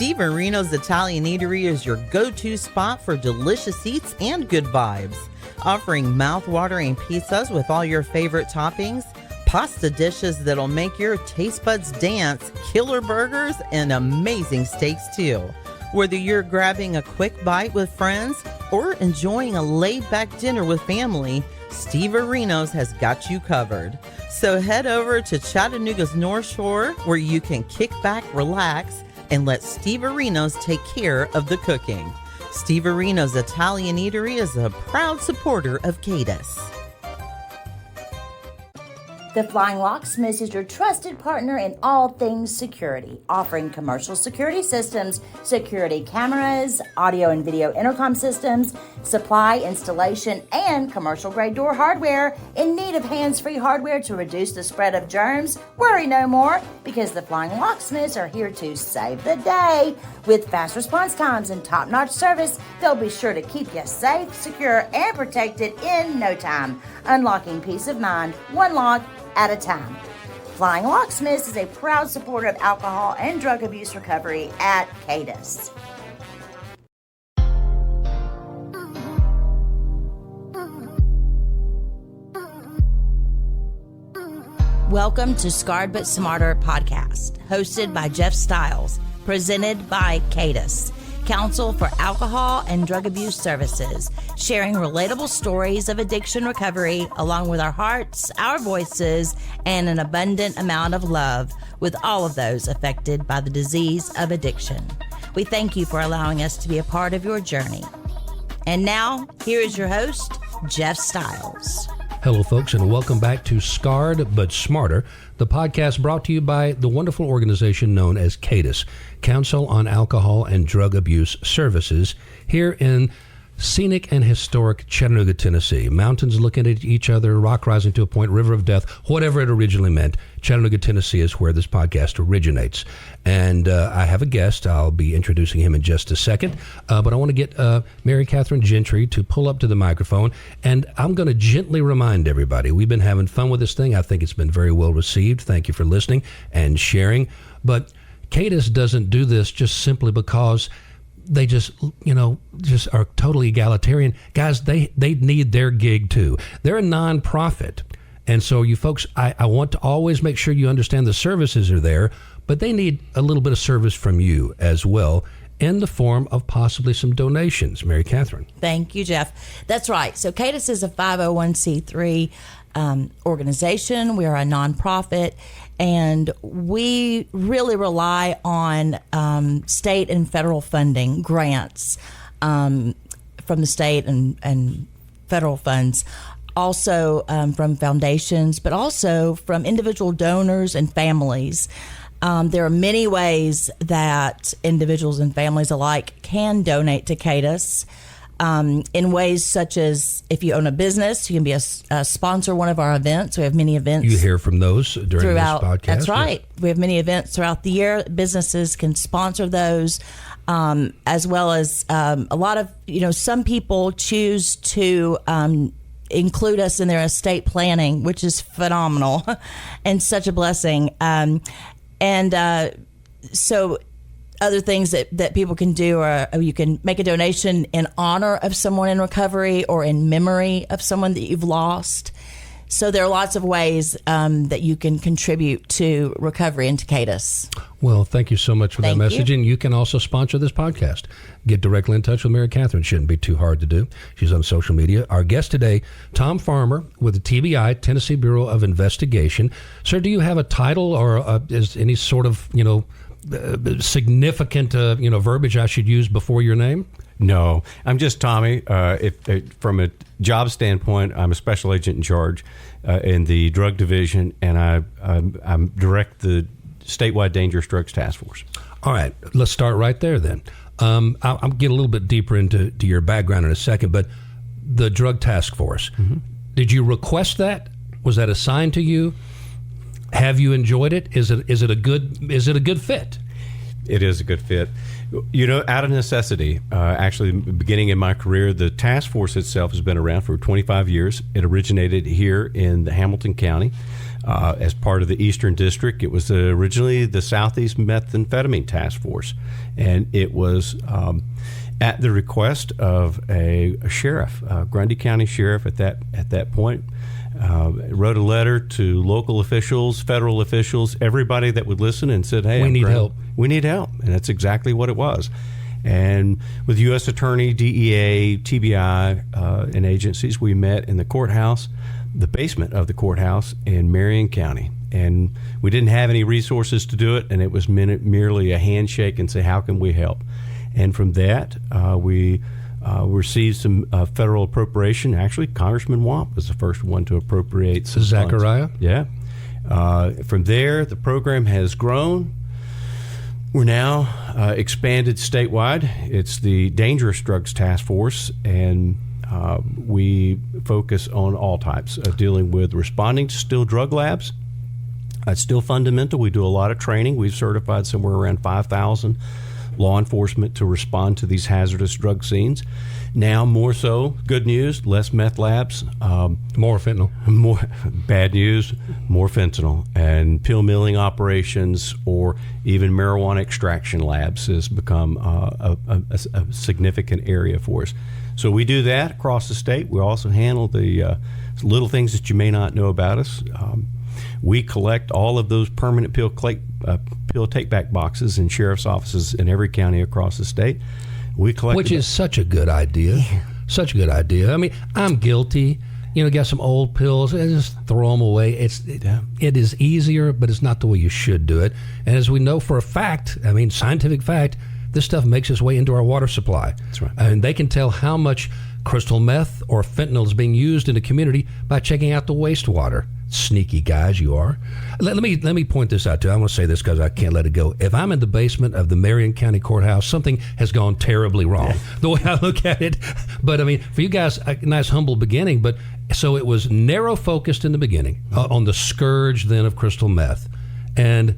Steve Areno's Italian Eatery is your go-to spot for delicious eats and good vibes. Offering mouth-watering pizzas with all your favorite toppings, pasta dishes that'll make your taste buds dance, killer burgers, and amazing steaks too. Whether you're grabbing a quick bite with friends or enjoying a laid-back dinner with family, Steve Areno's has got you covered. So head over to Chattanooga's North Shore where you can kick back, relax, and let Steve Areno's take care of the cooking. Steve Areno's Italian Eatery is a proud supporter of Cadis. The Flying Locksmith is your trusted partner in all things security, offering commercial security systems, security cameras, audio and video intercom systems, supply, installation, and commercial-grade door hardware. In need of hands-free hardware to reduce the spread of germs? Worry no more, because the Flying Locksmiths are here to save the day. With fast response times and top-notch service, they'll be sure to keep you safe, secure, and protected in no time. Unlocking peace of mind, one lock at a time. Flying Locksmiths is a proud supporter of alcohol and drug abuse recovery at Cadis. Welcome to Scarred But Smarter podcast, hosted by Jeff Stiles, presented by Cadis, Council for Alcohol and Drug Abuse Services, sharing relatable stories of addiction recovery along with our hearts, our voices, and an abundant amount of love with all of those affected by the disease of addiction. We thank you for allowing us to be a part of your journey. And now, here is your host, Jeff Stiles. Hello, folks, and welcome back to Scarred But Smarter, the podcast brought to you by the wonderful organization known as Cadis, Council on Alcohol and Drug Abuse Services, here in scenic and historic Chattanooga, Tennessee. Mountains looking at each other, rock rising to a point, river of death, whatever it originally meant. Chattanooga, Tennessee is where this podcast originates. And I have a guest. I'll be introducing him in just a second. But I want to get Mary Catherine Gentry to pull up to the microphone. And I'm going to gently remind everybody, we've been having fun with this thing. I think it's been very well received. Thank you for listening and sharing. But Cadis doesn't do this just simply because they just are totally egalitarian. Guys, they need their gig too. They're a nonprofit. And so you folks, I want to always make sure you understand the services are there, but they need a little bit of service from you as well in the form of possibly some donations. Mary Catherine. Thank you, Jeff. That's right. So Cadis is a 501c3 organization. We are a nonprofit, and we really rely on state and federal funding, grants from the state and federal funds, also from foundations, but also from individual donors and families. There are many ways that individuals and families alike can donate to Cadis. In ways such as if you own a business, you can be a sponsor one of our events. We have many events. You hear from those during this podcast. That's right. We have many events throughout the year. Businesses can sponsor those, as well as a lot of, some people choose to include us in their estate planning, which is phenomenal and such a blessing. So other things that people can do are you can make a donation in honor of someone in recovery or in memory of someone that you've lost. So there are lots of ways that you can contribute to recovery and to Cadis. Well, thank you so much for that message. And you can also sponsor this podcast. Get directly in touch with Mary Catherine. Shouldn't be too hard to do. She's on social media. Our guest today, Tom Farmer with the TBI, Tennessee Bureau of Investigation. Sir, do you have a title or is any sort of, significant, verbiage I should use before your name? No, I'm just Tommy. From a job standpoint, I'm a special agent in charge in the drug division, and I direct the statewide dangerous drugs task force. All right, let's start right there then. I'll get a little bit deeper into your background in a second, but the drug task force, did you request that? Was that assigned to you? Have you enjoyed it? Is it a good fit? It is a good fit. Out of necessity, actually beginning in my career, the task force itself has been around for 25 years. It originated here in the Hamilton County. as part of the Eastern District. It was originally the Southeast Methamphetamine Task Force, and it was at the request of a sheriff, Grundy County Sheriff at that point. Wrote a letter to local officials, federal officials, everybody that would listen, and said, "Hey, we need help. We need help," and that's exactly what it was. And with U.S. Attorney, DEA, TBI, and agencies, we met in the courthouse, the basement of the courthouse in Marion County. And we didn't have any resources to do it, and it was merely a handshake and say, how can we help? And from that, we received some federal appropriation. Actually, Congressman Wamp was the first one to appropriate some Zachariah? funds. Yeah. From there, the program has grown. We're now expanded statewide. It's the Dangerous Drugs Task Force, and we focus on all types of dealing with responding to still drug labs. It's still fundamental. We do a lot of training. We've certified somewhere around 5,000 law enforcement to respond to these hazardous drug scenes. Now, more so, good news, less meth labs. More fentanyl. More bad news, more fentanyl. And pill milling operations or even marijuana extraction labs has become a significant area for us. So we do that across the state. We also handle the little things that you may not know about us. We collect all of those permanent pill take-back boxes in sheriff's offices in every county across the state. We collect, which is such a good idea. Yeah. Such a good idea. I mean, I'm guilty. Got some old pills, and just throw them away. It is easier, but it's not the way you should do it. And as we know for a fact, scientific fact, this stuff makes its way into our water supply. That's right. And they can tell how much crystal meth or fentanyl is being used in the community by checking out the wastewater. Sneaky guys you are. Let me point this out too. I want to say this because I can't let it go. If I'm in the basement of the Marion County Courthouse, something has gone terribly wrong, the way I look at it. But for you guys, a nice humble beginning. But so it was narrow focused in the beginning on the scourge then of crystal meth. And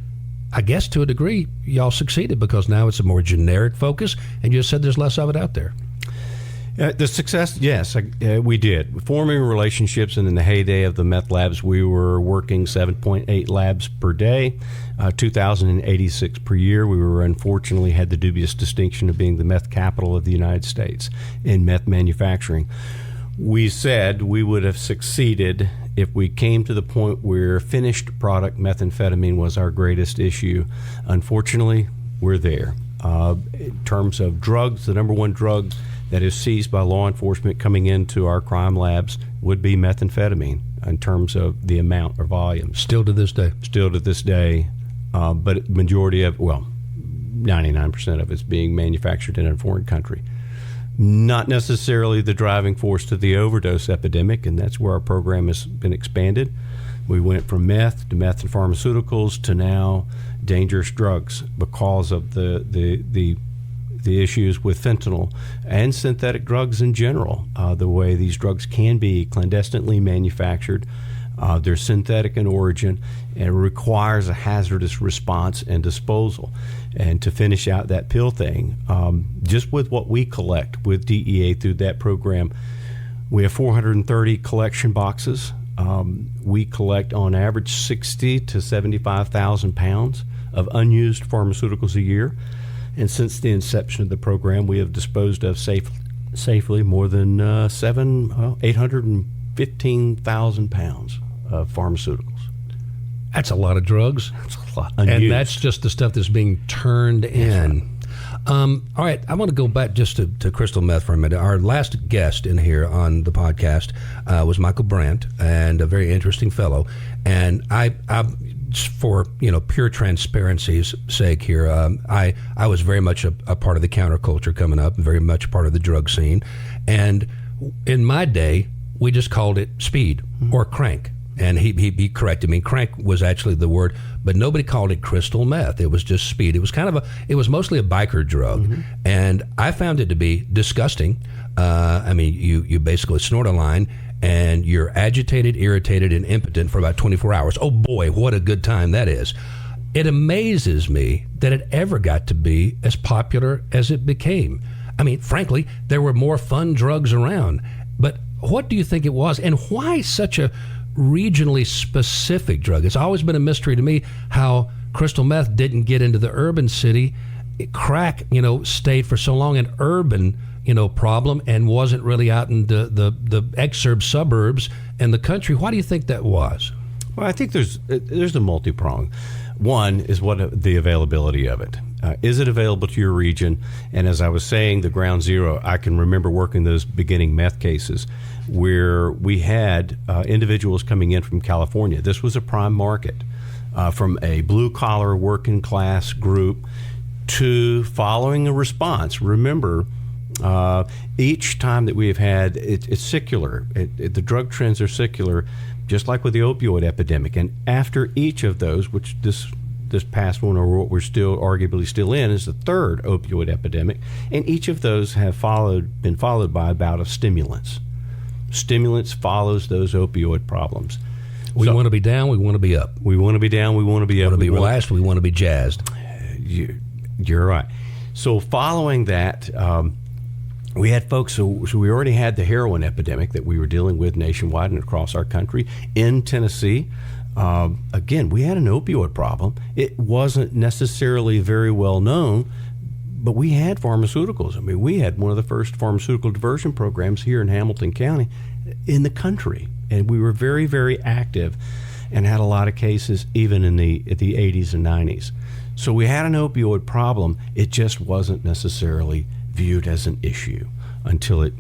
I guess to a degree, y'all succeeded because now it's a more generic focus, and you just said there's less of it out there. The success, yes, we did. Forming relationships, and in the heyday of the meth labs, we were working 7.8 labs per day, 2,086 per year. We were unfortunately had the dubious distinction of being the meth capital of the United States in meth manufacturing. We said we would have succeeded if we came to the point where finished product methamphetamine was our greatest issue. Unfortunately, we're there. In terms of drugs, the number one drug that is seized by law enforcement coming into our crime labs would be methamphetamine in terms of the amount or volume. Still to this day. But majority of, 99% of it's being manufactured in a foreign country. Not necessarily the driving force to the overdose epidemic, and that's where our program has been expanded. We went from meth to meth and pharmaceuticals to now dangerous drugs because of the issues with fentanyl and synthetic drugs in general, the way these drugs can be clandestinely manufactured. They're synthetic in origin, and it requires a hazardous response and disposal. And to finish out that pill thing, just with what we collect with DEA through that program, we have 430 collection boxes. We collect on average 60 to 75,000 pounds of unused pharmaceuticals a year. And since the inception of the program, we have disposed of safely more than 815,000 pounds of pharmaceuticals. That's a lot of drugs. That's a lot. Unused. And that's just the stuff that's being turned in. All right, I want to go back just to crystal meth for a minute. Our last guest in here on the podcast was Michael Brandt, and a very interesting fellow. And I for pure transparency's sake here, I was very much a part of the counterculture coming up, very much part of the drug scene. And in my day, we just called it speed or crank. And he corrected me. Crank was actually the word, but nobody called it crystal meth. It was just speed. It was it was mostly a biker drug. Mm-hmm. And I found it to be disgusting. You basically snort a line and you're agitated, irritated, and impotent for about 24 hours. Oh boy, what a good time that is. It amazes me that it ever got to be as popular as it became. Frankly, there were more fun drugs around. But what do you think it was, and why such a regionally specific drug. It's always been a mystery to me how crystal meth didn't get into the urban city. Crack, stayed for so long an urban, problem and wasn't really out in the exurb suburbs and the country. Why do you think that was? Well, I think there's a multi-prong. One is the availability of it. Is it available to your region? And as I was saying, the ground zero, I can remember working those beginning meth cases where we had individuals coming in from California. This was a prime market from a blue-collar working class group to following a response. Remember, each time that we have had, it's secular. The drug trends are secular, just like with the opioid epidemic. And after each of those, which this past one, or what we're arguably still in, is the third opioid epidemic, and each of those have been followed by a bout of stimulants. Stimulants follows those opioid problems. We want to be down, we want to be up. We want to be down, we want to be up. We want to be relaxed, we want to be jazzed. You're right. So following that, we had folks, so we already had the heroin epidemic that we were dealing with nationwide and across our country. In Tennessee, again, we had an opioid problem. It wasn't necessarily very well known, but we had pharmaceuticals. I mean, we had one of the first pharmaceutical diversion programs here in Hamilton County in the country. And we were very, very active and had a lot of cases even at the 80s and 90s. So we had an opioid problem. It just wasn't necessarily viewed as an issue until it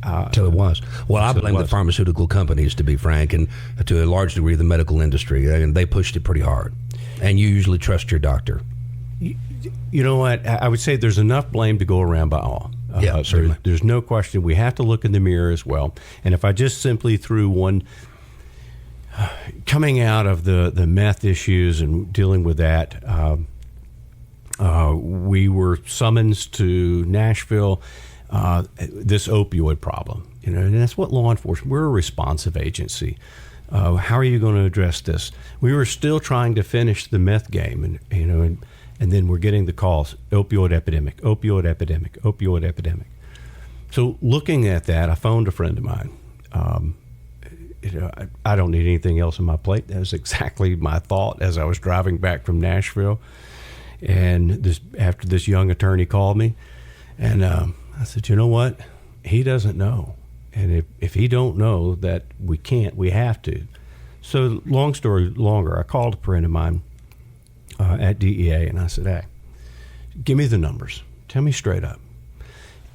was. Well, I blame the pharmaceutical companies, to be frank, and to a large degree the medical industry. And they pushed it pretty hard. And you usually trust your doctor. You know what? I would say there's enough blame to go around by all. Yeah, certainly. There's no question. We have to look in the mirror as well. And if I just simply threw one, coming out of the meth issues and dealing with that, we were summoned to Nashville, this opioid problem. And that's what law enforcement, we're a responsive agency. How are you going to address this? We were still trying to finish the meth game, and then we're getting the calls, opioid epidemic, opioid epidemic, opioid epidemic. So looking at that, I phoned a friend of mine. I don't need anything else on my plate. That was exactly my thought as I was driving back from Nashville. And after this young attorney called me, and I said, you know what? He doesn't know. And if he don't know that we can't, we have to. So long story longer, I called a friend of mine at DEA, and I said, hey, give me the numbers. Tell me straight up.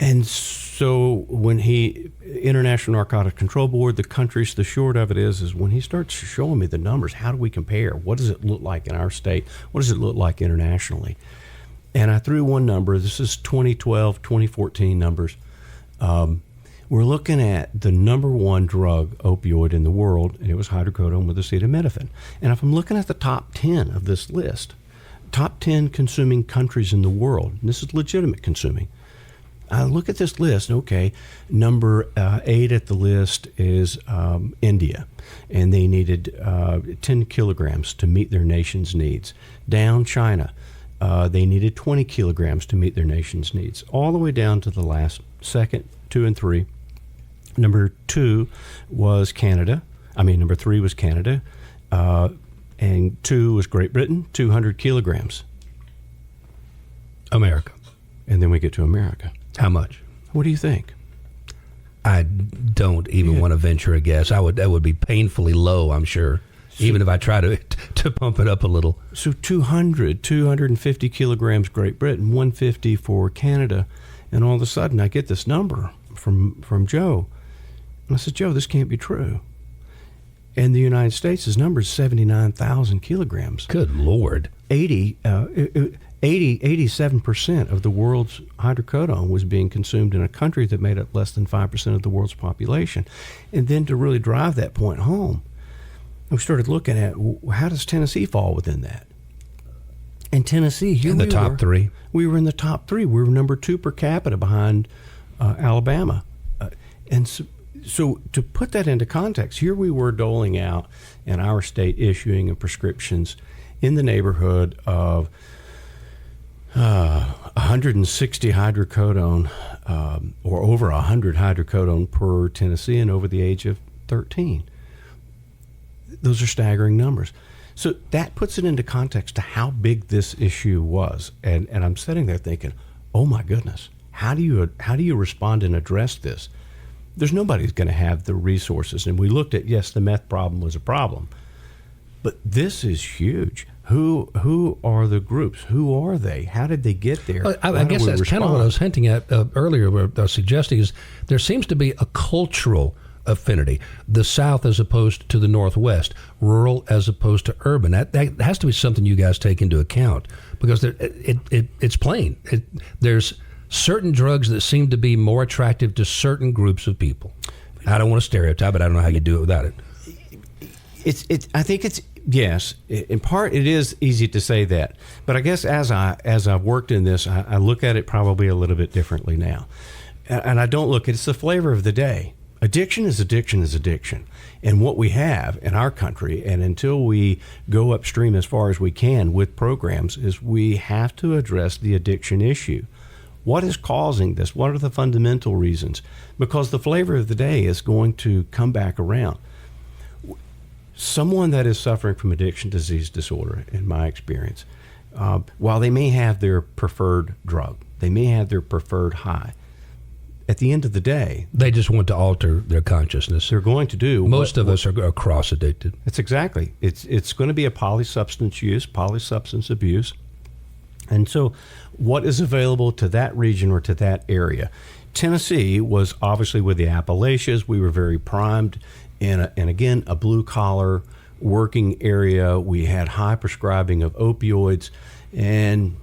And so when International Narcotics Control Board, the short of it is when he starts showing me the numbers, how do we compare? What does it look like in our state? What does it look like internationally? And I threw one number. This is 2012, 2014 numbers. We're looking at the number one drug opioid in the world, and it was hydrocodone with acetaminophen. And if I'm looking at the top 10 of this list, top 10 consuming countries in the world, and this is legitimate consuming, I look at this list, okay, number 8 at the list is India, and they needed 10 kilograms to meet their nation's needs. Down China, they needed 20 kilograms to meet their nation's needs, all the way down to the last second, 2 and 3. Number 2 was Canada. Number 3 was Canada, and 2 was Great Britain, 200 kilograms. America. And then we get to America. How much? What do you think? I don't even want to venture a guess. That would be painfully low, I'm sure, even if I try to pump it up a little. So 250 kilograms Great Britain, 150 for Canada, and all of a sudden I get this number from Joe. And I said, Joe, this can't be true. And the United States' number is 79,000 kilograms. Good Lord. 87% of the world's hydrocodone was being consumed in a country that made up less than 5% of the world's population. And then to really drive that point home, we started looking at how does Tennessee fall within that? And Tennessee, here in the top 3. We were in the top 3. We were number 2 per capita behind Alabama. And so to put that into context, here we were doling out in our state issuing prescriptions in the neighborhood of 160 hydrocodone or over 100 hydrocodone per Tennessean over the age of 13. those are staggering numbers. So that puts it into context to how big this issue was. And I'm sitting there thinking, oh my goodness, how do you respond and address this? There's nobody who's going to have the resources. And we looked at, yes, the meth problem was a problem, but this is huge. Who are the groups? Who are they? How did they get there? I guess that's kind of what I was hinting at earlier, what I was suggesting is there seems to be a cultural affinity. The South as opposed to the Northwest, rural as opposed to urban. That has to be something you guys take into account, because it's plain. There's certain drugs that seem to be more attractive to certain groups of people. I don't want to stereotype, but I don't know how you do it without it. I think it's, yes, in part it is easy to say that, but I guess as I've worked in this, I look at it probably a little bit differently now, and I don't look at it's the flavor of the day. Addiction is addiction is addiction, and what we have in our country, and until we go upstream as far as we can with programs, is we have to address the addiction issue. What is causing this? What are the fundamental reasons? Because the flavor of the day is going to come back around. Someone that is suffering from addiction disease disorder, in my experience, while they may have their preferred drug, they may have their preferred high, at the end of the day, they just want to alter their consciousness. They're going to do. Most of us are cross addicted. It's exactly. It's going to be a polysubstance use, polysubstance abuse. And so what is available to that region or to that area? Tennessee was obviously with the Appalachians. We were very primed in, again, a blue-collar working area. We had high prescribing of opioids, and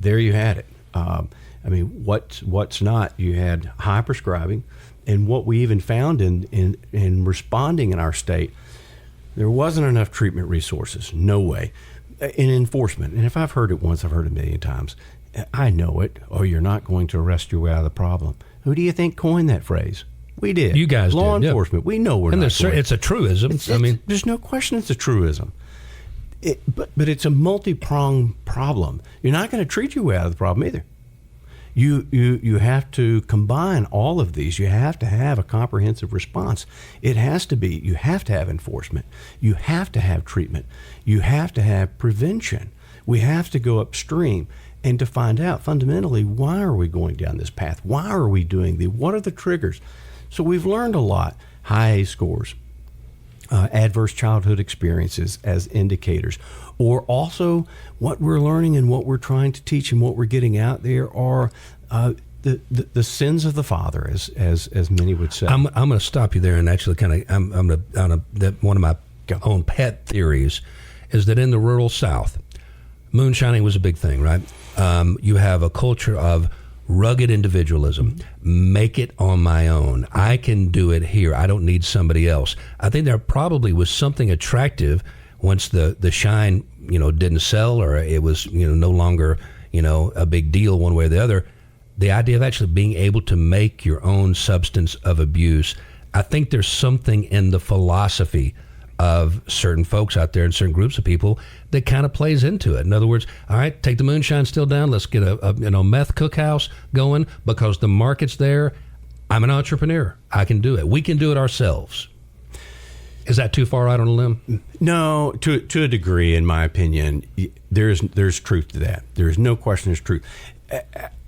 there you had it. I mean, what's not? You had high prescribing, and what we even found in responding in our state, there wasn't enough treatment resources. No way. In enforcement, and if I've heard it once, I've heard it a million times. I know it. Oh, you're not going to arrest your way out of the problem. Who do you think coined that phrase? We did. You guys Law did. enforcement. Yeah. We know we're and not. It's a truism. There's no question it's a truism. But it's a multi-pronged problem. You're not going to treat your way out of the problem either. You have to combine all of these. You have to have a comprehensive response. It has to be, you have to have enforcement. You have to have treatment. You have to have prevention. We have to go upstream and to find out fundamentally, why are we going down this path? Why are we doing what are the triggers? So we've learned a lot. High A scores, adverse childhood experiences as indicators, or also what we're learning and what we're trying to teach and what we're getting out there are the sins of the father, as many would say. I'm going to stop you there and actually kind of one of my own pet theories is that in the rural South, moonshining was a big thing, right? You have a culture of rugged individualism. Make it on my own. I can do it here. I don't need somebody else. I think there probably was something attractive once the shine, didn't sell, or it was, no longer, a big deal one way or the other. The idea of actually being able to make your own substance of abuse. I think there's something in the philosophy of certain folks out there and certain groups of people that kind of plays into it. In other words, all right, take the moonshine still down. Let's get a meth cookhouse going because the market's there. I'm an entrepreneur. I can do it. We can do it ourselves. Is that too far out on a limb? No, to a degree, in my opinion, there's truth to that. There is no question there's truth.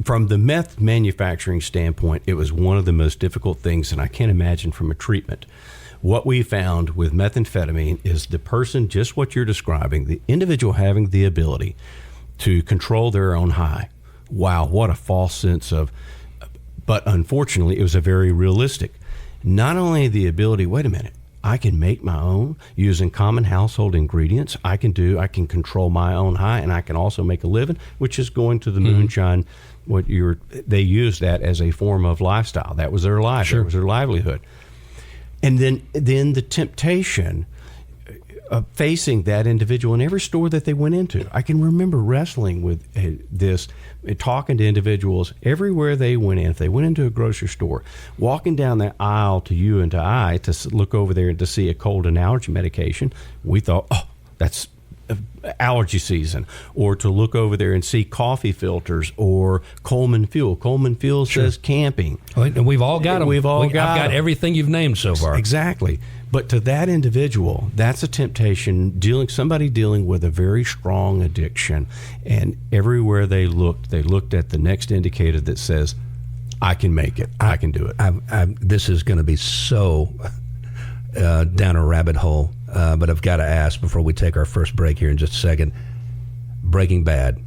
From the meth manufacturing standpoint, it was one of the most difficult things, and I can't imagine from a treatment. What we found with methamphetamine is the person, just what you're describing, the individual having the ability to control their own high. Wow, what a false sense of, but unfortunately, it was a very realistic. Not only the ability, wait a minute, I can make my own using common household ingredients. I can control my own high, and I can also make a living, which is going to the moonshine. They used that as a form of lifestyle. That was their life. Sure. That was their livelihood. And then the temptation of facing that individual in every store that they went into. I can remember wrestling with this, talking to individuals everywhere they went in. If they went into a grocery store, walking down that aisle to you and to I to look over there and to see a cold and allergy medication, we thought, oh, that's allergy season. Or to look over there and see coffee filters or Coleman Fuel. Coleman Fuel says camping. And we've all got them. I've got everything you've named so far. Exactly. But to that individual, that's a temptation. Somebody dealing with a very strong addiction, and everywhere they looked at the next indicator that says, "I can make it. I can do it." This is going to be so down a rabbit hole, but I've got to ask before we take our first break here in just a second. Breaking Bad.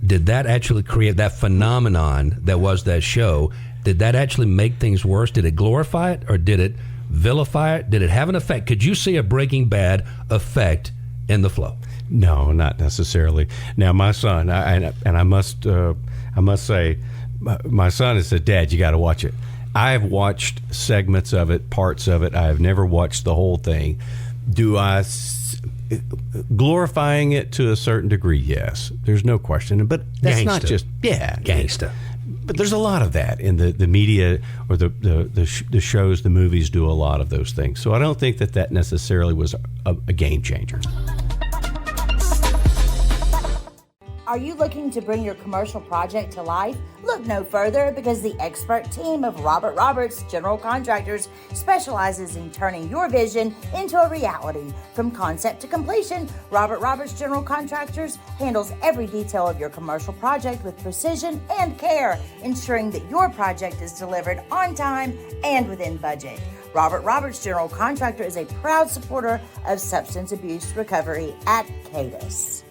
Did that actually create that phenomenon that was that show? Did that actually make things worse? Did it glorify it, or did it vilify it? Did it have an effect? Could you see a Breaking Bad effect in the flow? No, not necessarily. Now, my son, I must say, my son has said, "Dad, you got to watch it." I have watched segments of it, parts of it. I have never watched the whole thing. Glorifying it to a certain degree, yes. There's no question. But that's not just gangsta. But there's a lot of that in the media, or the shows, the movies do a lot of those things. So I don't think that necessarily was a game changer. Are you looking to bring your commercial project to life? Look no further, because the expert team of Robert Roberts General Contractors specializes in turning your vision into a reality. From concept to completion, Robert Roberts General Contractors handles every detail of your commercial project with precision and care, ensuring that your project is delivered on time and within budget. Robert Roberts General Contractor is a proud supporter of substance abuse recovery at CADIS.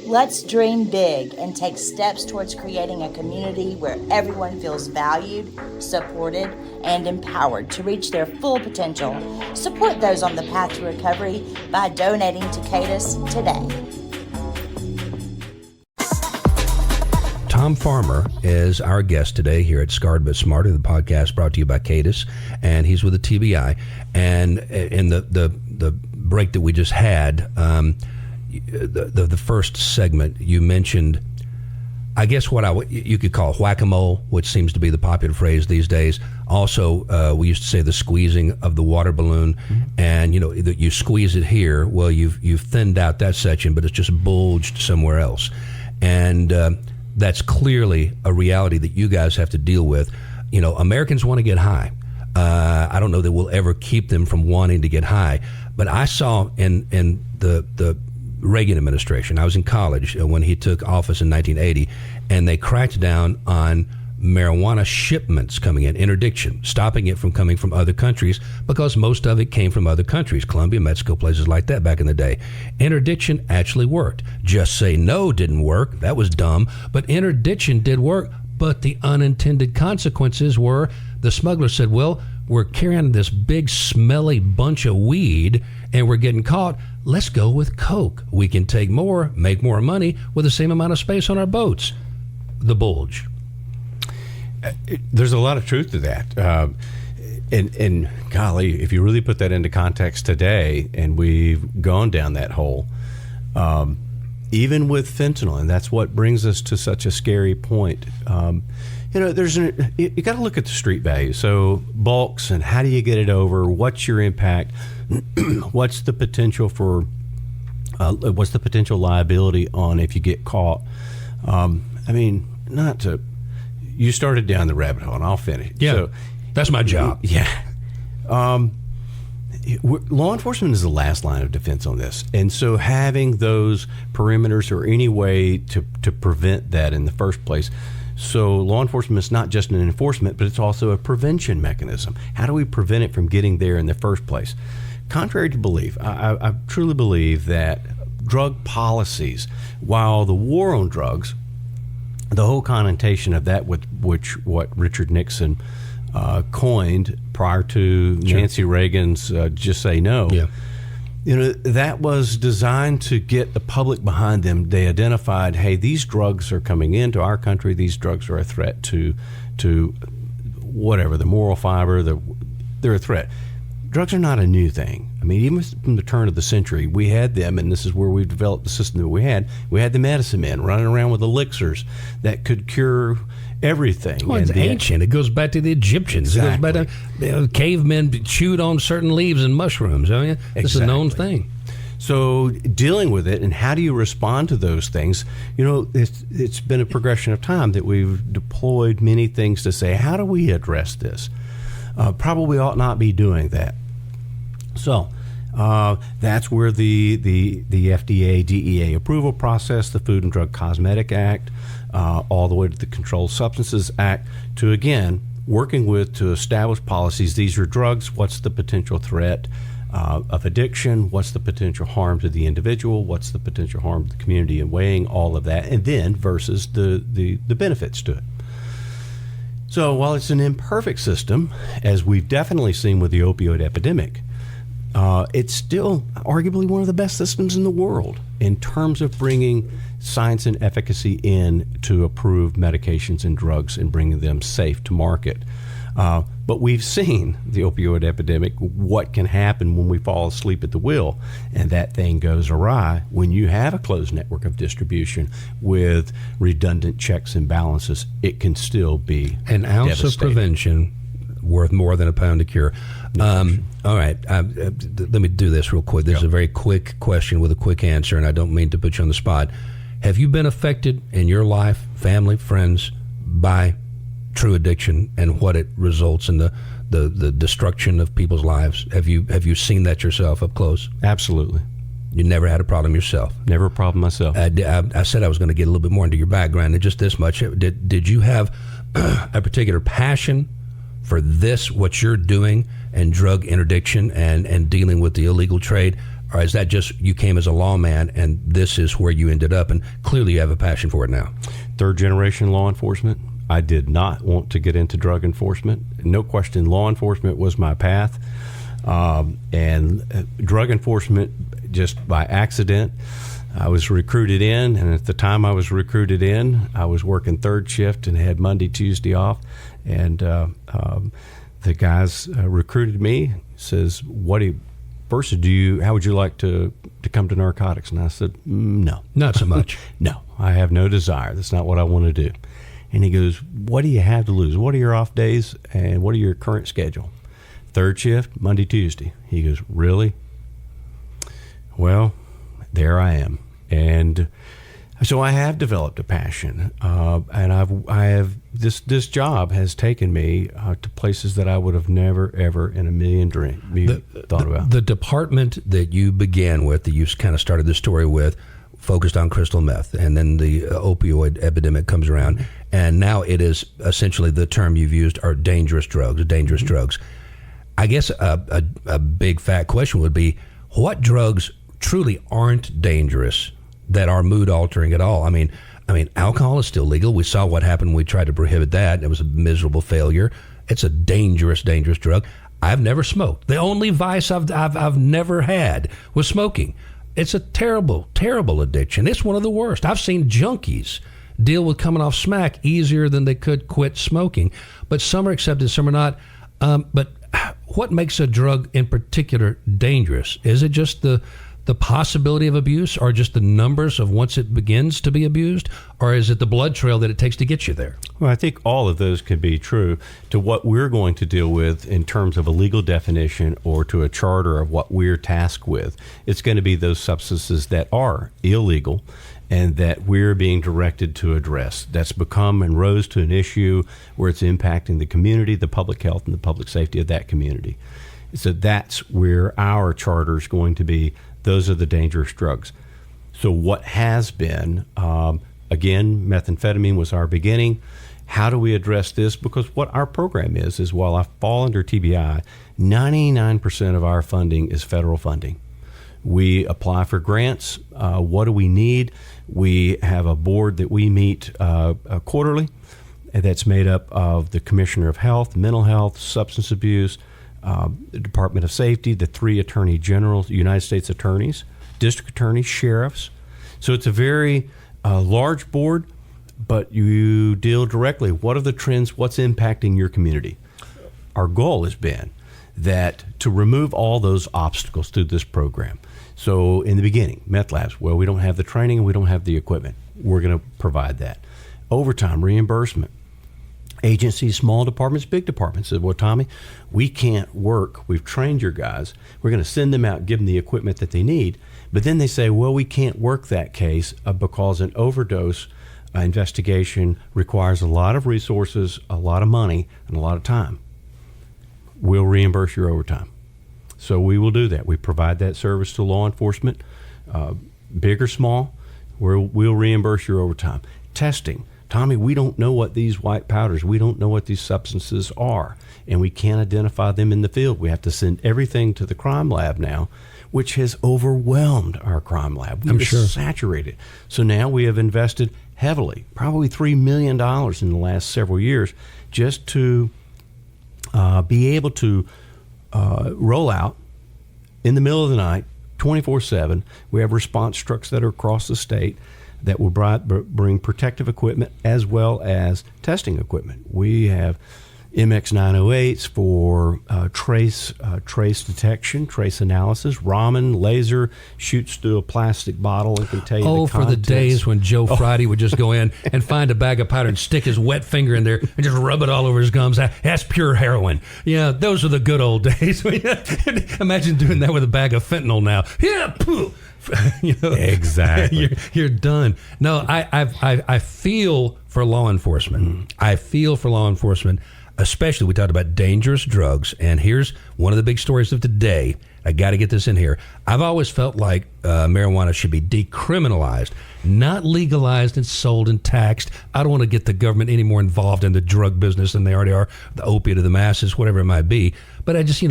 Let's dream big and take steps towards creating a community where everyone feels valued, supported, and empowered to reach their full potential. Support those on the path to recovery by donating to CADIS today. Tom Farmer is our guest today here at Scarred But Smarter, the podcast brought to you by CADIS, and he's with the TBI. And in the break that we just had, the first segment, you mentioned, I guess what you could call whack-a-mole, which seems to be the popular phrase these days. Also, we used to say the squeezing of the water balloon, and that you squeeze it here. Well, you've thinned out that section, but it's just bulged somewhere else, and that's clearly a reality that you guys have to deal with. Americans want to get high. I don't know that we'll ever keep them from wanting to get high, but I saw in the Reagan administration, I was in college when he took office in 1980, and they cracked down on marijuana shipments coming in, interdiction, stopping it from coming from other countries, because most of it came from other countries, Colombia, Mexico, places like that back in the day. Interdiction actually worked. Just say no didn't work. That was dumb. But interdiction did work, but the unintended consequences were the smuggler said, well, we're carrying this big smelly bunch of weed and we're getting caught. Let's go with coke. We can take more, make more money with the same amount of space on our boats. The bulge. There's a lot of truth to that. And golly, if you really put that into context today, and we've gone down that hole, even with fentanyl, and that's what brings us to such a scary point. You got to look at the street value. So bulks, and how do you get it over? What's your impact? What's the potential for? What's the potential liability on if you get caught? You started down the rabbit hole, and I'll finish. Yeah, so, that's my job. Yeah. Law enforcement is the last line of defense on this. And so having those perimeters or any way to prevent that in the first place. So law enforcement is not just an enforcement, but it's also a prevention mechanism. How do we prevent it from getting there in the first place? Contrary to belief, I truly believe that drug policies, while the war on drugs, the whole connotation of that, what Richard Nixon coined prior to Nancy Reagan's "Just Say No," that was designed to get the public behind them. They identified, hey, these drugs are coming into our country. These drugs are a threat to whatever, the moral fiber. They're a threat. Drugs are not a new thing. I mean, even from the turn of the century, we had them, and this is where we developed the system that we had. We had the medicine men running around with elixirs that could cure everything. Well, it's ancient. It goes back to the Egyptians. Exactly. It goes back to cavemen chewed on certain leaves and mushrooms. I mean, this is a known thing. So dealing with it, and how do you respond to those things? It's been a progression of time that we've deployed many things to say, how do we address this? probably ought not be doing that. So that's where the FDA, DEA approval process, the Food and Drug Cosmetic Act, all the way to the Controlled Substances Act, to again working to establish policies. These are drugs. What's the potential threat of addiction? What's the potential harm to the individual? What's the potential harm to the community? And weighing all of that, and then versus the benefits to it. So while it's an imperfect system, as we've definitely seen with the opioid epidemic, it's still arguably one of the best systems in the world in terms of bringing science and efficacy in to approve medications and drugs and bringing them safe to market. But we've seen the opioid epidemic, what can happen when we fall asleep at the wheel, and that thing goes awry when you have a closed network of distribution with redundant checks and balances. It can still be an ounce of prevention worth more than a pound of cure. All right, let me do this real quick. This is a very quick question with a quick answer, and I don't mean to put you on the spot. Have you been affected in your life, family, friends, by true addiction and what it results in the destruction of people's lives? Have you seen that yourself up close? Absolutely. You never had a problem yourself? Never a problem myself. I said I was going to get a little bit more into your background, and just this much. Did you have a particular passion for this, what you're doing, and drug interdiction and dealing with the illegal trade? Or is that just you came as a lawman and this is where you ended up, and clearly you have a passion for it now? Third generation law enforcement. I did not want to get into drug enforcement. No question, law enforcement was my path. And drug enforcement, just by accident, I was recruited in. And at the time I was recruited in, I was working third shift and had Monday, Tuesday off. And the guys recruited me, says, how would you like to come to narcotics? And I said, no. Not so much. No, I have no desire. That's not what I want to do. And he goes, what do you have to lose? What are your off days and what are your current schedule? Third shift, Monday, Tuesday. He goes, really? Well, there I am. And so I have developed a passion, and I have this job has taken me to places that I would have never, ever in a million dreams thought about. The department that you began with, that you kind of started the story with, focused on crystal meth, and then the opioid epidemic comes around, and now it is essentially the term you've used are dangerous drugs. Drugs. I guess a big fat question would be, what drugs truly aren't dangerous that are mood altering at all? I mean, alcohol is still legal. We saw what happened when we tried to prohibit that, and it was a miserable failure. It's a dangerous drug. I've never smoked. The only vice I've never had was smoking. It's a terrible, terrible addiction. It's one of the worst. I've seen junkies deal with coming off smack easier than they could quit smoking. But some are accepted, some are not. But what makes a drug in particular dangerous? Is it just the possibility of abuse, or just the numbers of once it begins to be abused, or is it the blood trail that it takes to get you there? Well, I think all of those could be true to what we're going to deal with in terms of a legal definition or to a charter of what we're tasked with. It's going to be those substances that are illegal and that we're being directed to address. That's become and rose to an issue where it's impacting the community, the public health, and the public safety of that community. So that's where our charter is going to be. Those are the dangerous drugs. So what has been, again, methamphetamine was our beginning. How do we address this? Because what our program is while I fall under TBI, 99% of our funding is federal funding. We apply for grants. What do we need? We have a board that we meet quarterly that's made up of the Commissioner of Health, Mental Health, Substance Abuse, the Department of Safety, the 3 Attorney Generals, United States Attorneys, District Attorneys, Sheriffs. So it's a very large board, but you deal directly. What are the trends? What's impacting your community? Our goal has been that to remove all those obstacles through this program. So in the beginning, meth labs, well, we don't have the training and we don't have the equipment. We're going to provide that. Overtime reimbursement. Agencies, small departments, big departments said, well, Tommy, we can't work. We've trained your guys. We're going to send them out, give them the equipment that they need. But then they say, well, we can't work that case because an overdose investigation requires a lot of resources, a lot of money, and a lot of time. we'll reimburse your overtime. So we will do that. We provide that service to law enforcement, big or small. We'll reimburse your overtime. Testing. Tommy, we don't know what these white powders, we don't know what these substances are, and we can't identify them in the field. We have to send everything to the crime lab now, which has overwhelmed our crime lab. We've saturated. So now we have invested heavily, probably $3 million in the last several years, just to be able to roll out in the middle of the night, 24/7. We have response trucks that are across the state that will bring protective equipment as well as testing equipment. We have MX908s for trace detection, trace analysis. Ramen laser shoots through a plastic bottle and can tell you the contents. For the days when Joe Friday would just go in and find a bag of powder and stick his wet finger in there and just rub it all over his gums. That's pure heroin. Yeah, those are the good old days. Imagine doing that with a bag of fentanyl now. Yeah, pooh. Exactly. You're done. No, I feel for law enforcement. I feel for law enforcement. Especially, we talked about dangerous drugs, and here's one of the big stories of today. I got to get this in here. I've always felt like marijuana should be decriminalized, not legalized and sold and taxed. I don't want to get the government any more involved in the drug business than they already are, the opiate of the masses, whatever it might be. But I just,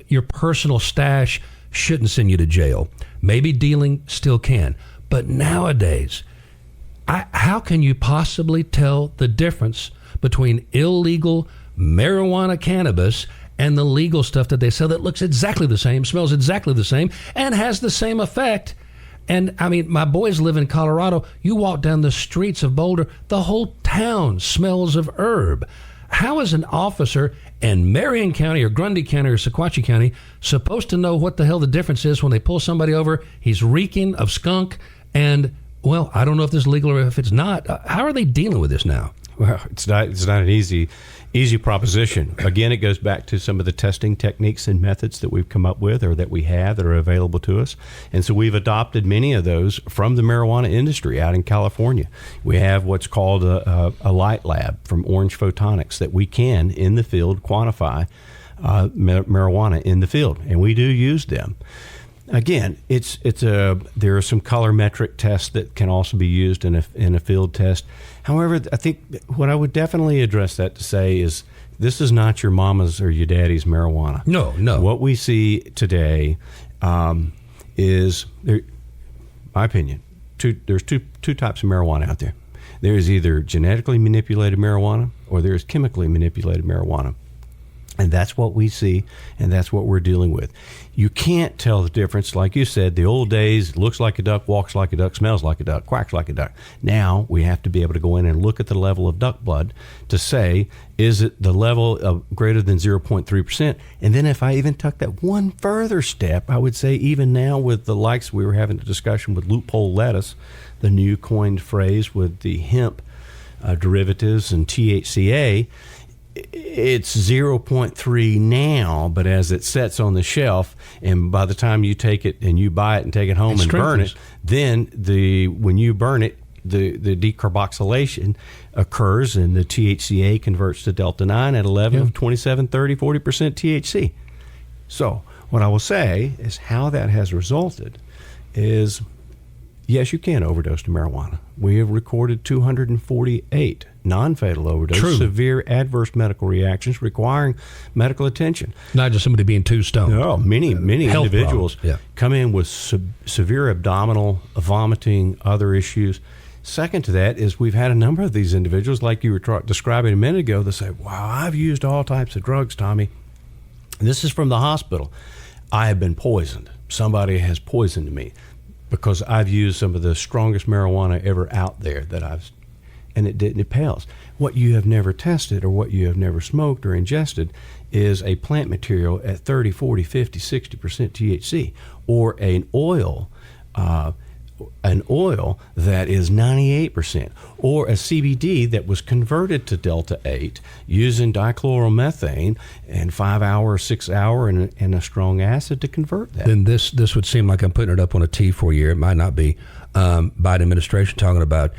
your personal stash shouldn't send you to jail. Maybe dealing still can. But nowadays, how can you possibly tell the difference between illegal marijuana cannabis and the legal stuff that they sell that looks exactly the same, smells exactly the same, and has the same effect? And I mean, my boys live in Colorado. You walk down the streets of Boulder, the whole town smells of herb. How is an officer in Marion County or Grundy County or Sequatchie County supposed to know what the hell the difference is when they pull somebody over? He's reeking of skunk, and, well, I don't know if this is legal or if it's not. How are they dealing with this now? Well, it's not an easy proposition. Again, it goes back to some of the testing techniques and methods that we've come up with or that we have that are available to us. And so we've adopted many of those from the marijuana industry out in California. We have what's called a light lab from Orange Photonics that we can, in the field, quantify marijuana in the field. And we do use them. Again, there are some colorimetric tests that can also be used in a field test. However, I think what I would definitely address that to say is this is not your mama's or your daddy's marijuana. No. What we see today is, my opinion, there's two types of marijuana out there. There is either genetically manipulated marijuana or there is chemically manipulated marijuana. And that's what we see, and that's what we're dealing with. You can't tell the difference. Like you said, the old days, looks like a duck, walks like a duck, smells like a duck, quacks like a duck. Now we have to be able to go in and look at the level of duck blood to say, is it the level of greater than 0.3%? And then if I even took that one further step, I would say even now with the likes, we were having a discussion with loophole lettuce, the new coined phrase with the hemp derivatives and THCA, it's 0.3 now, but as it sets on the shelf, and by the time you take it and you buy it and take it home and burn it, then when you burn it, the decarboxylation occurs and the THCA converts to delta 9 at a level of 27, 30, 40% THC. So what I will say is how that has resulted is, yes, you can overdose to marijuana. We have recorded 248 non-fatal overdoses, severe adverse medical reactions requiring medical attention. Not just somebody being too stoned. No, many individuals come in with severe abdominal, vomiting, other issues. Second to that is we've had a number of these individuals, like you were describing a minute ago, that say, wow, I've used all types of drugs, Tommy. And this is from the hospital. I have been poisoned. Somebody has poisoned me because I've used some of the strongest marijuana ever out there and it pales. What you have never tested or what you have never smoked or ingested is a plant material at 30, 40, 50, 60% THC, or an oil that is 98%, or a CBD that was converted to Delta 8 using dichloromethane and 5-hour, 6-hour, and a strong acid to convert that. Then this would seem like I'm putting it up on a tee for you. It might not be. Biden administration talking about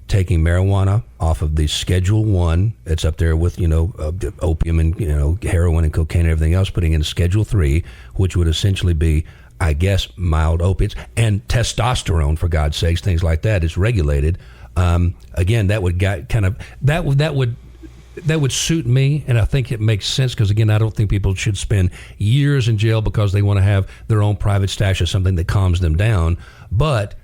taking marijuana off of the Schedule 1. It's up there with, opium and, heroin and cocaine and everything else, putting in Schedule 3, which would essentially be, I guess, mild opiates, and testosterone, for God's sakes, things like that is regulated. Again, that would suit me, and I think it makes sense because, again, I don't think people should spend years in jail because they want to have their own private stash of something that calms them down. But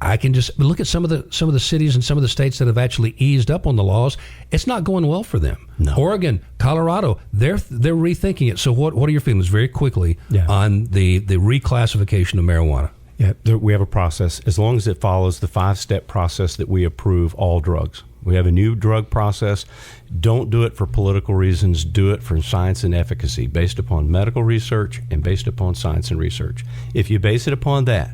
I can just look at some of the cities and some of the states that have actually eased up on the laws. It's not going well for them. No. Oregon, Colorado, they're rethinking it. So what are your feelings very quickly on the reclassification of marijuana? Yeah, we have a process. As long as it follows the 5-step process that we approve all drugs. We have a new drug process. Don't do it for political reasons. Do it for science and efficacy, based upon medical research and based upon science and research. If you base it upon that,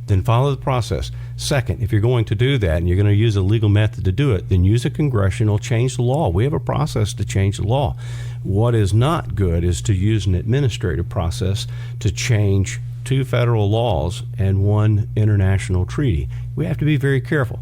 then follow the process. Second, if you're going to do that and you're going to use a legal method to do it, then use a congressional, change the law. We have a process to change the law. What is not good is to use an administrative process to change 2 federal laws and 1 international treaty. We have to be very careful.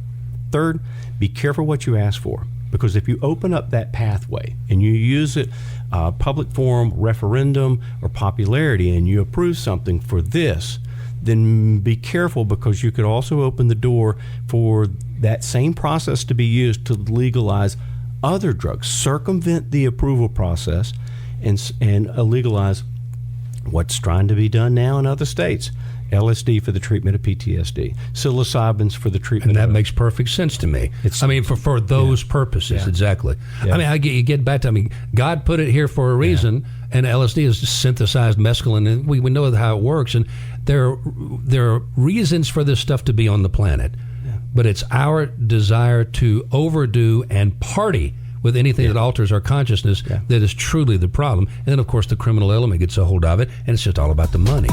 Third, be careful what you ask for, because if you open up that pathway and you use it, public forum, referendum, or popularity, and you approve something for this, then be careful, because you could also open the door for that same process to be used to legalize other drugs, circumvent the approval process, and legalize what's trying to be done now in other states. LSD for the treatment of PTSD, psilocybins for the treatment and that makes perfect sense to me. For those purposes, exactly. Yeah. You get back to, God put it here for a reason, and LSD is just synthesized mescaline, and we know how it works, and there are reasons for this stuff to be on the planet, but it's our desire to overdo and party with anything that alters our consciousness that is truly the problem. And then, of course, the criminal element gets a hold of it, and it's just all about the money.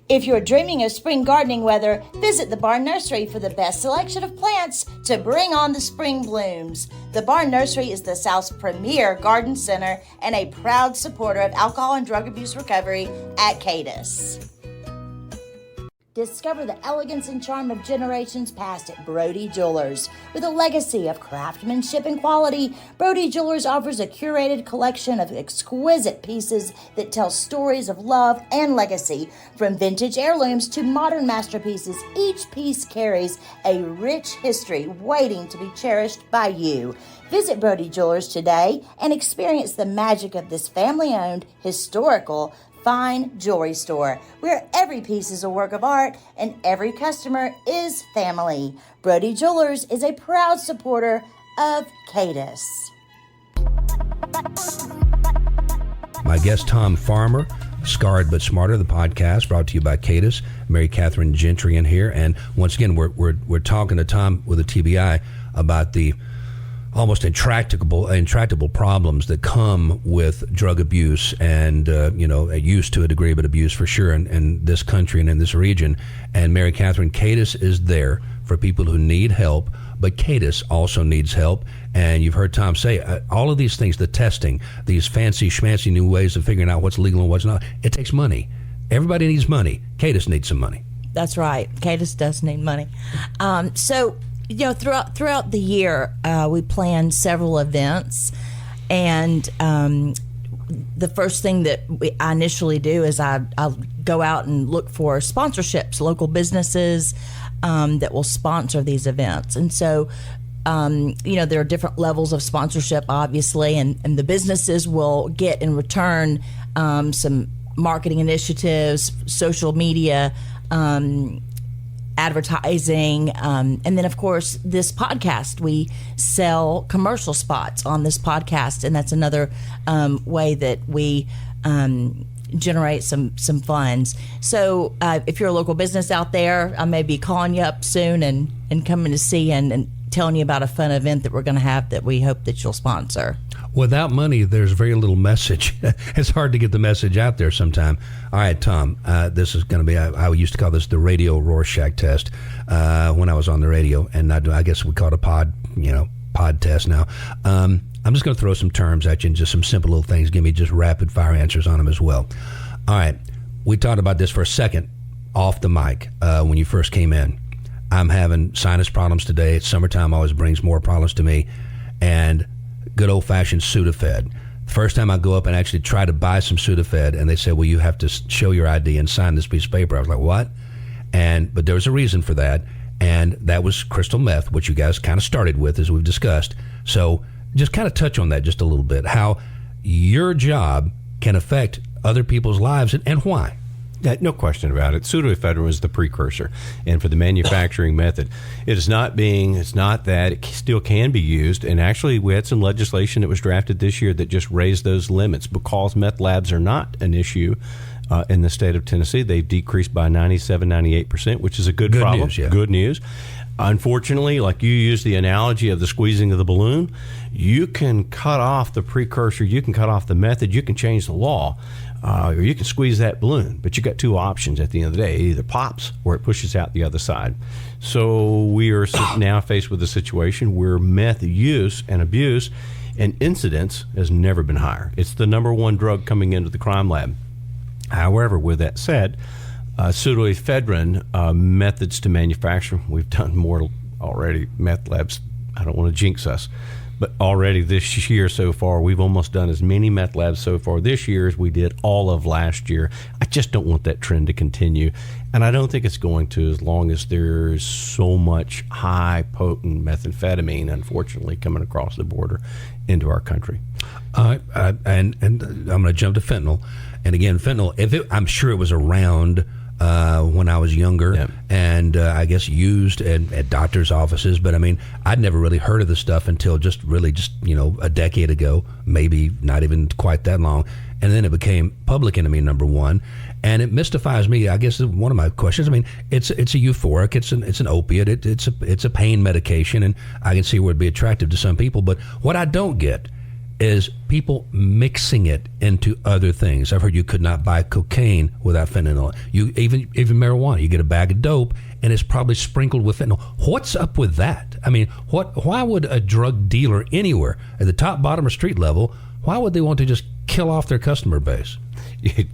If you're dreaming of spring gardening weather, visit the Barn Nursery for the best selection of plants to bring on the spring blooms. The Barn Nursery is the South's premier garden center and a proud supporter of alcohol and drug abuse recovery at Candid. Discover the elegance and charm of generations past at Brody Jewelers. With a legacy of craftsmanship and quality, Brody Jewelers offers a curated collection of exquisite pieces that tell stories of love and legacy. From vintage heirlooms to modern masterpieces, each piece carries a rich history waiting to be cherished by you. Visit Brody Jewelers today and experience the magic of this family-owned, historical, fine jewelry store, where every piece is a work of art and every customer is family. Brody Jewelers is a proud supporter of Candid. My guest, Tom Farmer, Scarred But Smarter, the podcast brought to you by Candid. Mary Catherine Gentry in here, and once again, we're talking to Tom with a TBI about the almost intractable problems that come with drug abuse and, use to a degree, but abuse for sure in this country and in this region. And Mary Catherine, Candid is there for people who need help, but Candid also needs help. And you've heard Tom say all of these things, the testing, these fancy schmancy new ways of figuring out what's legal and what's not, it takes money. Everybody needs money. Candid needs some money. That's right. Candid does need money. Throughout the year, we plan several events, and the first thing that I initially do is I'll go out and look for sponsorships, local businesses that will sponsor these events. And so, there are different levels of sponsorship, obviously, and the businesses will get in return some marketing initiatives, social media, advertising, and then of course this podcast, we sell commercial spots on this podcast, and that's another way that we generate some funds. So if you're a local business out there, I may be calling you up soon and coming to see and telling you about a fun event that we're going to have that we hope that you'll sponsor. Without money, there's very little message. It's hard to get the message out there sometime. All right, Tom, this is going to be, I used to call this the radio Rorschach test when I was on the radio, and I guess we call it a pod test now. I'm just going to throw some terms at you and just some simple little things. Give me just rapid fire answers on them as well. All right, we talked about this for a second. off the mic when you first came in. I'm having sinus problems today. It's summertime, always brings more problems to me. And good old-fashioned Sudafed. First time I go up and actually try to buy some Sudafed, and they say, well, you have to show your ID and sign this piece of paper. I was like, what? But there was a reason for that, and that was crystal meth, which you guys kind of started with, as we've discussed. So just kind of touch on that just a little bit, how your job can affect other people's lives and why. Yeah, no question about it. Pseudoephedrine is the precursor, and for the manufacturing method, it's not that it still can be used. And actually, we had some legislation that was drafted this year that just raised those limits because meth labs are not an issue in the state of Tennessee. They've decreased by 97-98%, which is a good problem. News, yeah. Good news. Unfortunately, like you used the analogy of the squeezing of the balloon, you can cut off the precursor, you can cut off the method, you can change the law, or you can squeeze that balloon. But you got two options at the end of the day. It either pops or it pushes out the other side. So we are now faced with a situation where meth use and abuse and incidence has never been higher. It's the number one drug coming into the crime lab. However, with that said, pseudoephedrine methods to manufacture, we've done more already. Meth labs, I don't want to jinx us, but already this year so far, we've almost done as many meth labs so far this year as we did all of last year. I just don't want that trend to continue, and I don't think it's going to, as long as there's so much high potent methamphetamine, unfortunately, coming across the border into our country. And I'm going to jump to fentanyl. And again, fentanyl, I'm sure it was around when I was younger, yeah. And I guess used at doctors' offices. But I mean, I'd never really heard of the stuff until just a decade ago, maybe not even quite that long. And then it became public enemy number one. And it mystifies me. I guess one of my questions. I mean, it's a euphoric. It's an opiate. It's a pain medication, and I can see where it'd be attractive to some people. But what I don't get is people mixing it into other things. I've heard you could not buy cocaine without fentanyl. You even marijuana. You get a bag of dope, and it's probably sprinkled with fentanyl. What's up with that? I mean, why would a drug dealer anywhere at the top, bottom, or street level, why would they want to just kill off their customer base? I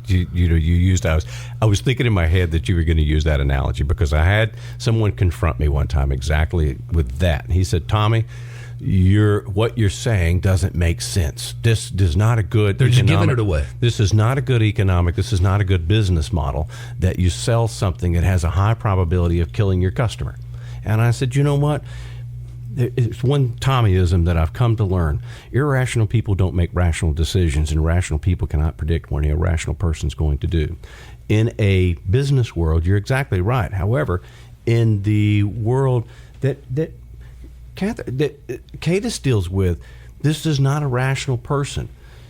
was thinking in my head that you were going to use that analogy, because I had someone confront me one time exactly with that. And he said, Tommy, what you're saying doesn't make sense. This is not a good. They're just giving it away. This is not a good economic. This is not a good business model that you sell something that has a high probability of killing your customer. And I said, you know what? It's one Tommyism that I've come to learn. Irrational people don't make rational decisions, and rational people cannot predict what an irrational person's going to do. In a business world, you're exactly right. However, in the world that Cadis deals with, this is not a rational person.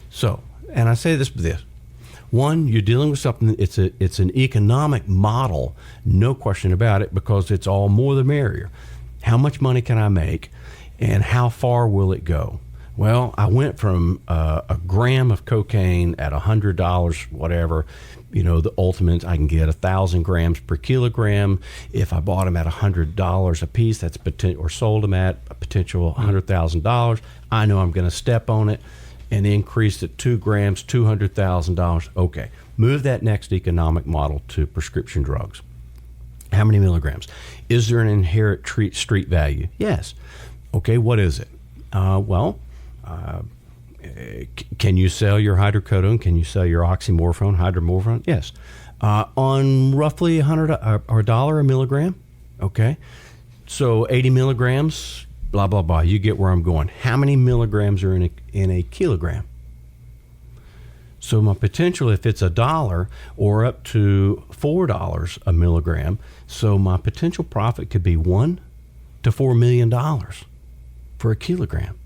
So, and I say this with this. One, you're dealing with something, it's an economic model, no question about it, because it's all more the merrier. How much money can I make, and how far will it go? Well, I went from a gram of cocaine at $100, whatever, the ultimate, I can get 1,000 grams per kilogram. If I bought them at $100 a piece, that's or sold them at a potential $100,000. I know I'm going to step on it and increase it 2 grams, $200,000. Okay, move that next economic model to prescription drugs. How many milligrams? Is there an inherent street value? Yes. Okay, what is it? Can you sell your hydrocodone? Can you sell your oxymorphone, hydromorphone? Yes. On roughly $100 or $1 a milligram. Okay. So 80 milligrams, blah, blah, blah. You get where I'm going. How many milligrams are in a kilogram? So my potential, if it's $1 or up to $4 a milligram, so my potential profit could be $1 to $4 million for a kilogram.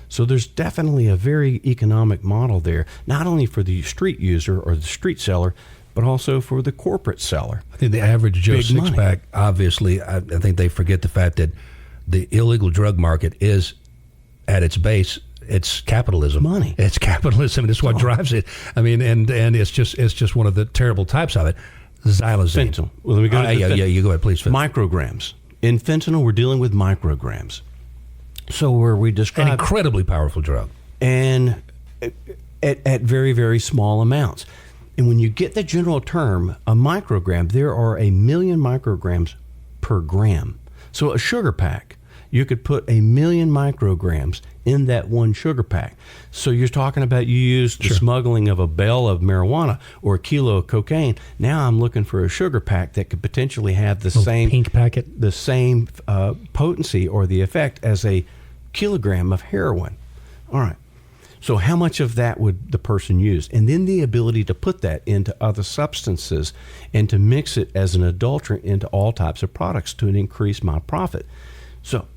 So there's definitely a very economic model there, not only for the street user or the street seller, but also for the corporate seller. I think the average Joe six-pack, obviously, I think they forget the fact that the illegal drug market is, at its base, it's capitalism. Money. It's capitalism, and it's what drives it. I mean, and it's just one of the terrible types of it. Xylazine. Fentanyl. Well, let me go. You go ahead, please. Micrograms. In fentanyl, we're dealing with micrograms. So where we describe an incredibly powerful drug, and at very, very small amounts. And when you get the general term, a microgram, there are 1 million micrograms per gram. So a sugar pack, you could put 1 million micrograms in that one sugar pack. So you're talking about you used the smuggling of a bale of marijuana or a kilo of cocaine. Now I'm looking for a sugar pack that could potentially have the same pink packet, the same potency or the effect as a kilogram of heroin. All right. So how much of that would the person use? And then the ability to put that into other substances and to mix it as an adulterant into all types of products to increase my profit. So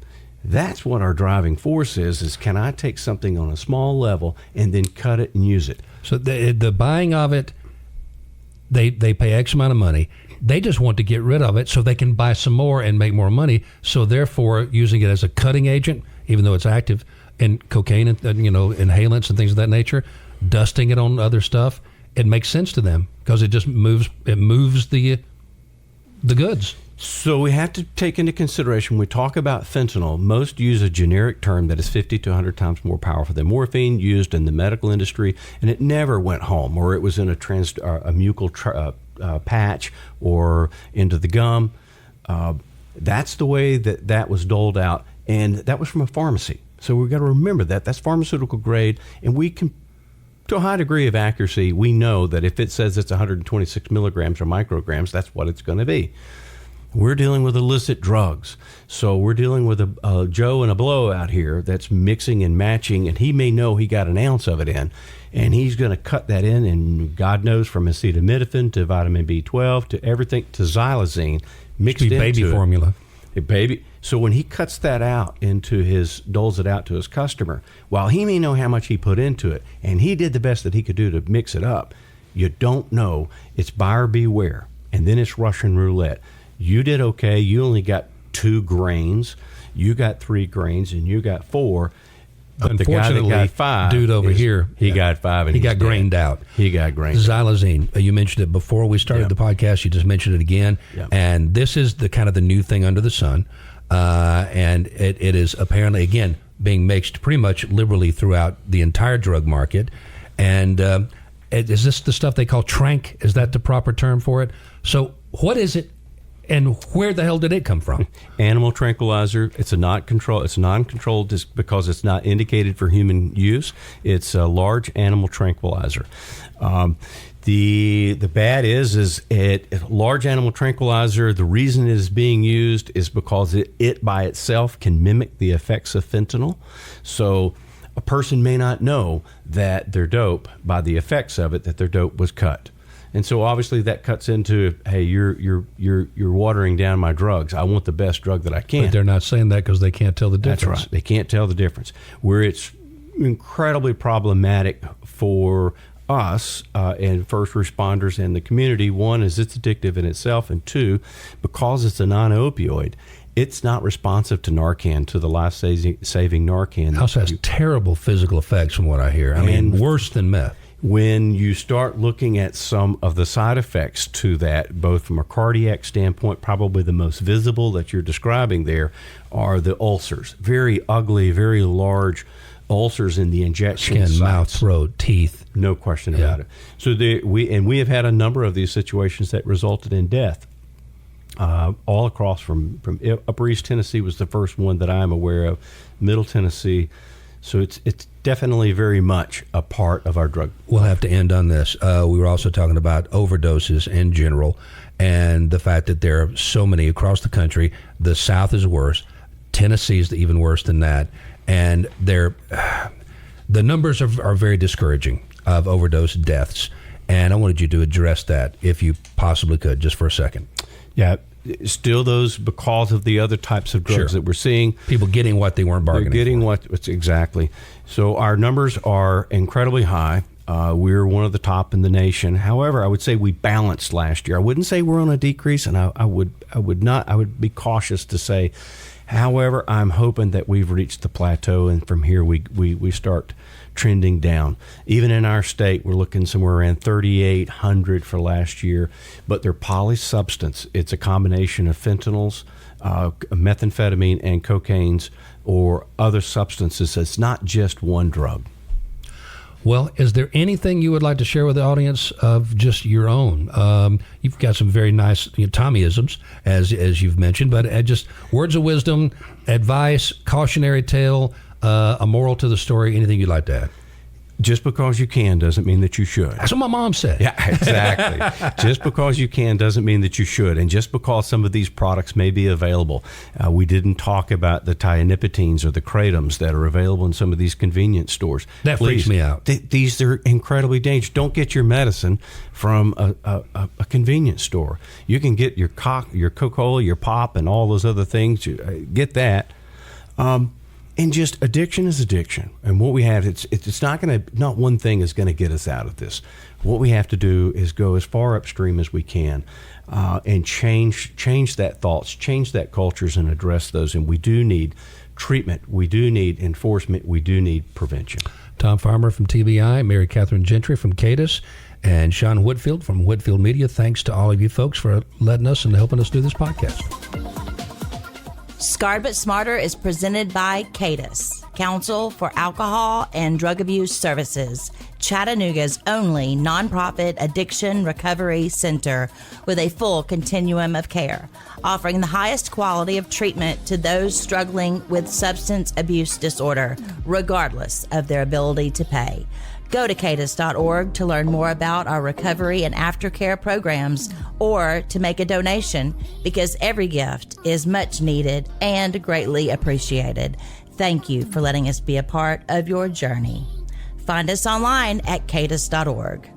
that's what our driving force is can I take something on a small level and then cut it and use it? So the buying of it, they pay X amount of money. They just want to get rid of it so they can buy some more and make more money. So therefore, using it as a cutting agent, even though it's active, and cocaine and inhalants and things of that nature, dusting it on other stuff, it makes sense to them because it just moves the goods. So we have to take into consideration when we talk about fentanyl, most use a generic term that is 50 to 100 times more powerful than morphine, used in the medical industry, and it never went home, or it was in a mucal patch or into the gum. That's the way that was doled out, and that was from a pharmacy. So we've got to remember that that's pharmaceutical grade, and we can, to a high degree of accuracy, we know that if it says it's 126 milligrams or micrograms, that's what it's going to be. We're dealing with illicit drugs. So we're dealing with a Joe and a Blow out here that's mixing and matching, and he may know he got an ounce of it in, and he's going to cut that in, and God knows, from acetaminophen to vitamin B12 to everything to xylazine mixed into baby formula. Baby. So when he cuts that out doles it out to his customer, while he may know how much he put into it, and he did the best that he could do to mix it up, you don't know. It's buyer beware, and then it's Russian roulette. You did okay. You only got 2 grains. You got 3 grains, and you got 4. But the guy that got 5, dude over here, he got 5, and he got grained out. He got grained. Xylazine. You mentioned it before we started the podcast. You just mentioned it again, and this is the kind of the new thing under the sun. And it is apparently, again, being mixed pretty much liberally throughout the entire drug market. And is this the stuff they call trank? Is that the proper term for it? So what is it, and where the hell did it come from? Animal tranquilizer. It's non-controlled just because it's not indicated for human use. It's a large animal tranquilizer. The bad is large animal tranquilizer. The reason it is being used is because it by itself can mimic the effects of fentanyl. So a person may not know that they're dope by the effects of it, that their dope was cut. And so obviously that cuts into, hey, you're watering down my drugs. I want the best drug that I can. But they're not saying that because they can't tell the difference. That's right. They can't tell the difference. Where it's incredibly problematic for us and first responders and the community, one is it's addictive in itself, and two, because it's a non-opioid, it's not responsive to Narcan, to the life-saving Narcan. It also has terrible physical effects from what I hear. I mean, worse than meth. When you start looking at some of the side effects to that, both from a cardiac standpoint, probably the most visible that you're describing there are the ulcers. Very ugly, very large ulcers in the injection skin, sites. mouth, throat, teeth. No question about it. So we have had a number of these situations that resulted in death. All across from Upper East Tennessee was the first one that I'm aware of. Middle Tennessee. So it's definitely very much a part of our drug. We'll have to end on this. We were also talking about overdoses in general and the fact that there are so many across the country. The South is worse. Tennessee is even worse than that. And the numbers are very discouraging of overdose deaths. And I wanted you to address that, if you possibly could, just for a second. Yeah. Still those because of the other types of drugs that we're seeing. People getting what they weren't bargaining for. They're getting what's exactly. So our numbers are incredibly high. We're one of the top in the nation. However, I would say we balanced last year. I wouldn't say we're on a decrease, and I would be cautious to say. However, I'm hoping that we've reached the plateau, and from here we start trending down. Even in our state, we're looking somewhere around 3,800 for last year, but they're polysubstance. It's a combination of fentanyls, methamphetamine, and cocaines or other substances. It's not just one drug. Well, is there anything you would like to share with the audience of just your own? You've got some very nice Tommyisms, as you've mentioned, but just words of wisdom, advice, cautionary tale, a moral to the story, anything you'd like to add? Just because you can doesn't mean that you should. That's what my mom said. Yeah, exactly. Just because you can doesn't mean that you should. And just because some of these products may be available, we didn't talk about the tianipitines or the kratom that are available in some of these convenience stores. That freaks me out. These are incredibly dangerous. Don't get your medicine from a convenience store. You can get your Coca-Cola, your pop, and all those other things. Get that. And just addiction is addiction. And what we have, not one thing is going to get us out of this. What we have to do is go as far upstream as we can and change that thoughts, change that cultures, and address those. And we do need treatment. We do need enforcement. We do need prevention. Tom Farmer from TBI, Mary Catherine Gentry from Cadis, and Sean Whitfield from Whitfield Media. Thanks to all of you folks for letting us and helping us do this podcast. Scarred But Smarter is presented by Cadis, Council for Alcohol and Drug Abuse Services, Chattanooga's only nonprofit addiction recovery center with a full continuum of care, offering the highest quality of treatment to those struggling with substance abuse disorder, regardless of their ability to pay. Go to cadis.org to learn more about our recovery and aftercare programs or to make a donation, because every gift is much needed and greatly appreciated. Thank you for letting us be a part of your journey. Find us online at cadis.org.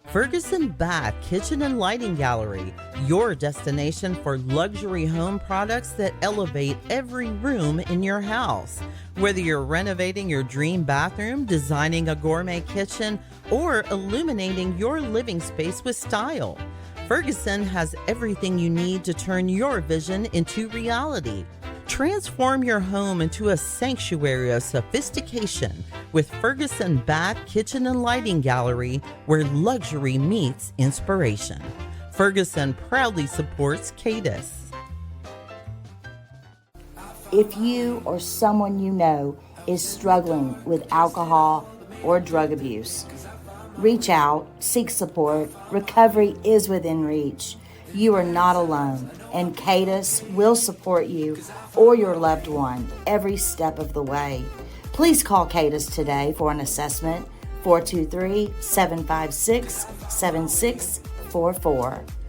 Ferguson Bath Kitchen and Lighting Gallery, your destination for luxury home products that elevate every room in your house. Whether you're renovating your dream bathroom, designing a gourmet kitchen, or illuminating your living space with style, Ferguson has everything you need to turn your vision into reality. Transform your home into a sanctuary of sophistication with Ferguson Bath Kitchen and Lighting Gallery, where luxury meets inspiration. Ferguson proudly supports Cadis. If you or someone you know is struggling with alcohol or drug abuse, reach out, seek support. Recovery is within reach. You are not alone, and Cadis will support you or your loved one every step of the way. Please call Cadis today for an assessment, 423-756-7644.